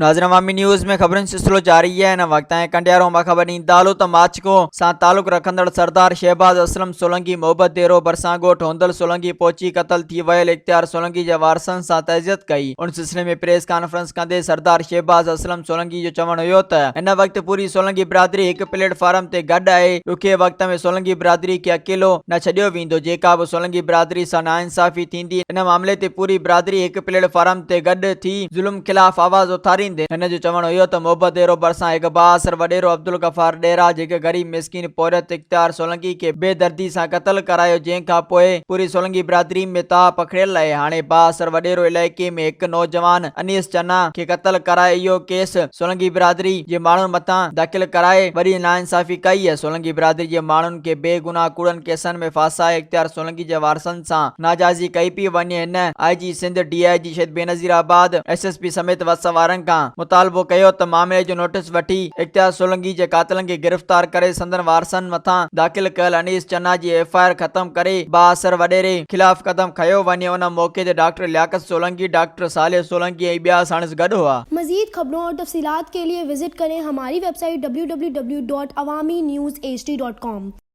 नाज़रीन अवामी न्यूज़ में ख़बरुनि सिलसिलो जारी है। इन वक्त कंडियारो मां ख़बर ॾींदालो त माचको सां तालुक रखंदड़ सरदार शहबाज असलम सोलंकी मोहब्बत डेरो भरसां ॻोठ होंदल सोलंकी पहुची क़तल थी वियल इख्तियार सोलंकी जे वारसनि सां तहज़ियत कई। उन सिलसिले में प्रेस कॉन्फ्रेंस कंदे सरदार शहबाज असलम सोलंकी जो चवण हुयो त इन वक्त पूरी सोलंकी बिरादरी हिक प्लेटफार्म ते गॾु आहे। ॾुखे वक्त में सोलंकी बिरादरी खे अकेलो न छॾियो वेंदो। जेका बि सोलंकी बिरादरी सां नाइंसाफ़ी थींदी इन मामले ते पूरी बिरादरी हिक प्लेटफार्म ते गॾु थी ज़ुल्म खिलाफ़ आवाज़ उथारी। हिन जो चवण हुयो त मोहब्बत डेरो भरसां हिकु बाअसर वडेरो अब्दुल गफ़ार डेरा जेके ग़रीब मिस्किन पोरियत इख्तियार सोलंकी खे बेदर्दी सां क़तल करायो, जंहिंखां पोइ पूरी सोलंकी बिरादरी में ता पखड़ियल आहे। हाणे बाअसर वडेरो इलाइक़े में हिकु नौजवान अनीस चन्ना खे क़तल कराए इहो केस सोलंकी बिरादरी जे माण्हुनि मथां दाख़िल कराए वरी नाइंसाफ़ी कई है। सोलंकी बिरादरी जे माण्हुनि खे बेगुनाह कूड़नि केसनि में फासाए इख्तियार सोलंकी जे वारसनि सां नाजाइज़ी कई पई वञे। हिन IG सिंध DIG शहीद बेनज़ीर आबाद SSP समेत वस वारनि खां मुतालबो कयो त मामले जो नोटिस वठी इख्तियार सोलंकी जे कातिलनि खे गिरफ्तार करे संदन वारसनि मथां दाख़िल कयल अनीस चन्ना जी FIR ख़त्म करे बाअसर वडेरे खिलाफ़ कदम खयो वञे। उन मौके ते डॉक्टर लियाकत सोलंकी, डॉक्टर साले सोलंकी ऐं ॿिया साणस गॾु हुआ। मज़ीद खबरों और तफसीलात के लिए विजिट करें हमारी वेबसाइट www.awamiNewsHD.com।